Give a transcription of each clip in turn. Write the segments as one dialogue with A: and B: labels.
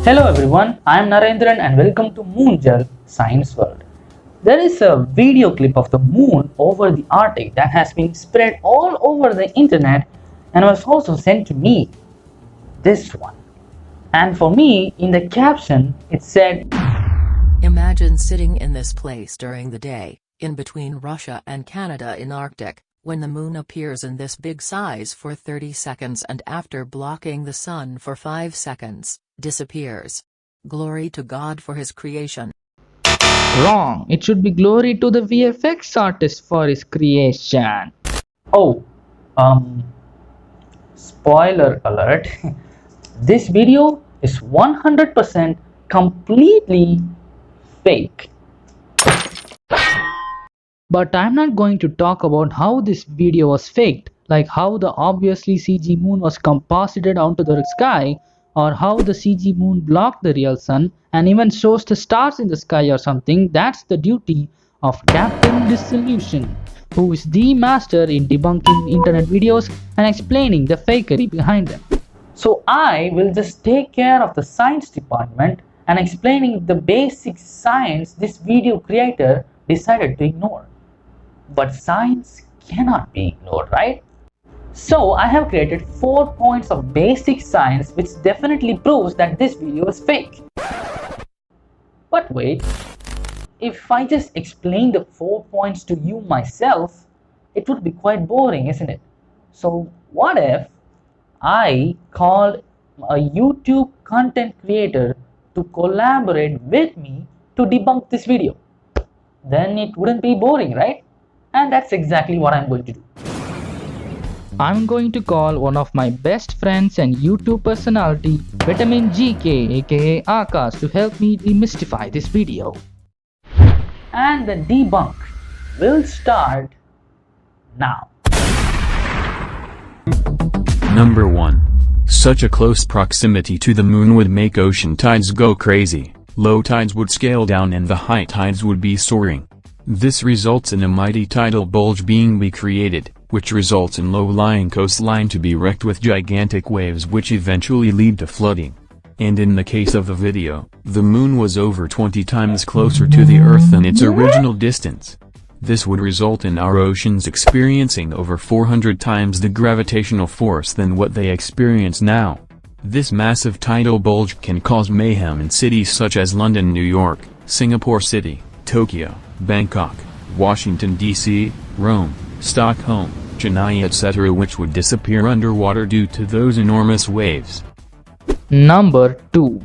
A: Hello everyone, I am Narendran and welcome to Moonjal Science World. There is a video clip of the moon over the Arctic that has been spread all over the internet and was also sent to me. This one. And for me, in the caption, it said,
B: "Imagine sitting in this place during the day, in between Russia and Canada in Arctic, when the moon appears in this big size for 30 seconds and after blocking the sun for 5 seconds, disappears. Glory to God for his creation."
C: Wrong. It should be glory to the VFX artist for his creation.
A: oh, spoiler alert. This video is 100% completely fake.
C: But I'm not going to talk about how this video was faked, like how the obviously CG moon was composited onto the sky, or how the CG moon blocked the real sun and even shows the stars in the sky or something. That's the duty of Captain Dissolution, who is the master in debunking internet videos and explaining the fakery behind them.
A: So I will just take care of the science department and explaining the basic science this video creator decided to ignore. But science cannot be ignored, right? So I have created 4 points of basic science which definitely proves that this video is fake. But wait, if I just explain the 4 points to you myself, it would be quite boring, isn't it? So what if I called a YouTube content creator to collaborate with me to debunk this video? Then it wouldn't be boring, right? And that's exactly what I'm going to do.
C: I'm going to call one of my best friends and YouTube personality, Vitamin GK aka Aakaash, to help me demystify this video.
A: And the debunk will start now.
D: Number 1. Such a close proximity to the moon would make ocean tides go crazy, low tides would scale down and the high tides would be soaring. This results in a mighty tidal bulge being created, which results in low-lying coastline to be wrecked with gigantic waves which eventually lead to flooding. And in the case of the video, the moon was over 20 times closer to the Earth than its original distance. This would result in our oceans experiencing over 400 times the gravitational force than what they experience now. This massive tidal bulge can cause mayhem in cities such as London, New York, Singapore City, Tokyo, Bangkok, Washington D.C., Rome, Stockholm, Chennai etc., which would disappear underwater due to those enormous waves.
C: Number 2.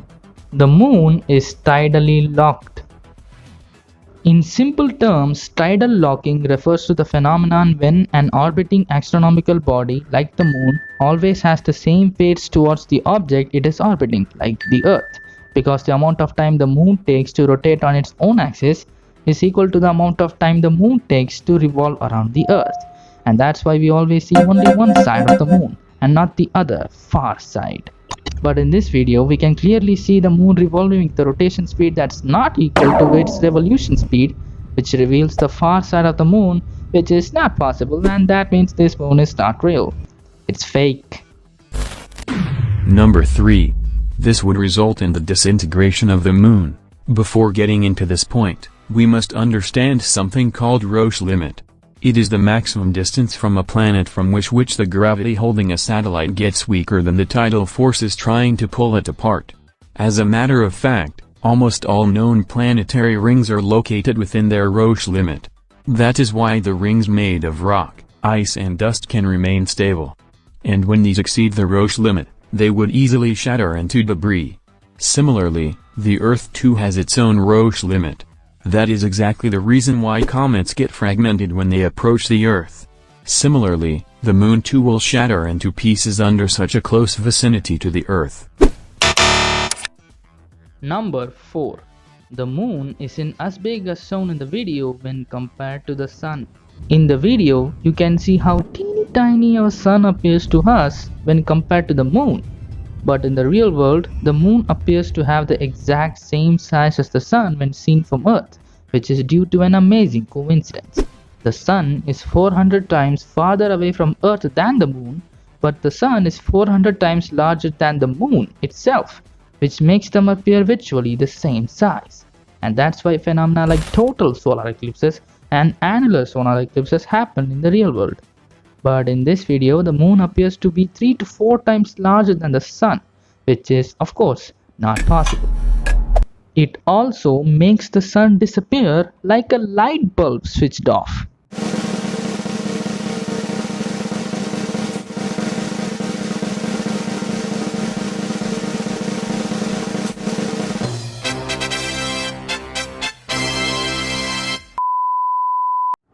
C: The moon is tidally locked. In simple terms, tidal locking refers to the phenomenon when an orbiting astronomical body like the moon always has the same pace towards the object it is orbiting, like the Earth, because the amount of time the moon takes to rotate on its own axis is equal to the amount of time the moon takes to revolve around the Earth. And that's why we always see only one side of the moon and not the other, far side. But in this video, we can clearly see the moon revolving with the rotation speed that's not equal to its revolution speed, which reveals the far side of the moon, which is not possible, and that means this moon is not real. It's fake.
D: Number 3. This would result in the disintegration of the moon. Before getting into this point, we must understand something called Roche limit. It is the maximum distance from a planet from which the gravity holding a satellite gets weaker than the tidal forces trying to pull it apart. As a matter of fact, almost all known planetary rings are located within their Roche limit. That is why the rings made of rock, ice and dust can remain stable. And when these exceed the Roche limit, they would easily shatter into debris. Similarly, the Earth too has its own Roche limit. That is exactly the reason why comets get fragmented when they approach the Earth. Similarly, the moon too will shatter into pieces under such a close vicinity to the Earth.
C: Number 4. The moon isn't as big as shown in the video when compared to the sun. In the video, you can see how teeny tiny our sun appears to us when compared to the moon. But in the real world, the moon appears to have the exact same size as the sun when seen from Earth, which is due to an amazing coincidence. The sun is 400 times farther away from Earth than the moon, but the sun is 400 times larger than the moon itself, which makes them appear virtually the same size. And that's why phenomena like total solar eclipses and annular solar eclipses happen in the real world. But in this video, the moon appears to be 3 to 4 times larger than the sun, which is, of course, not possible. It also makes the sun disappear like a light bulb switched off.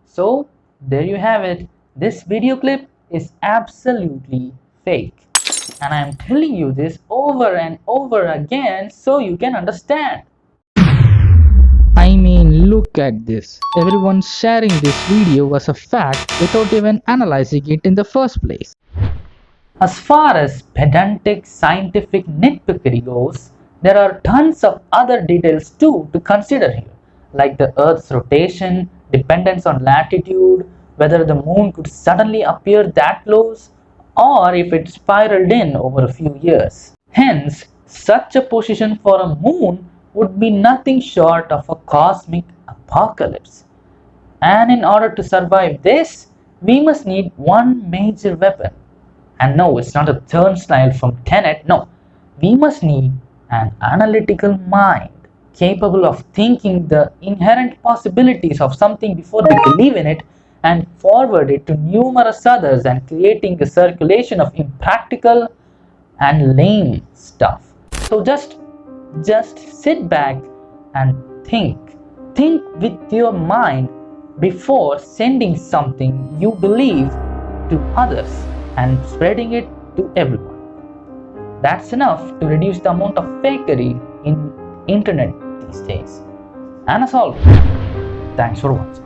A: So there you have it. This video clip is absolutely fake. And I am telling you this over and over again so you can understand.
C: I mean, look at this. Everyone's sharing this video as a fact without even analyzing it in the first place.
A: As far as pedantic scientific nitpickery goes, there are tons of other details too to consider here, like the Earth's rotation, dependence on latitude, whether the moon could suddenly appear that close, or if it spiraled in over a few years. Hence, such a position for a moon would be nothing short of a cosmic apocalypse. And in order to survive this, we must need one major weapon. And no, it's not a turnstile from Tenet, no. We must need an analytical mind, capable of thinking the inherent possibilities of something before we believe in it and forward it to numerous others and creating a circulation of impractical and lame stuff. So just sit back and think with your mind before sending something you believe to others and spreading it to everyone. That's enough to reduce the amount of fakery in internet these days. And as always, thanks for watching.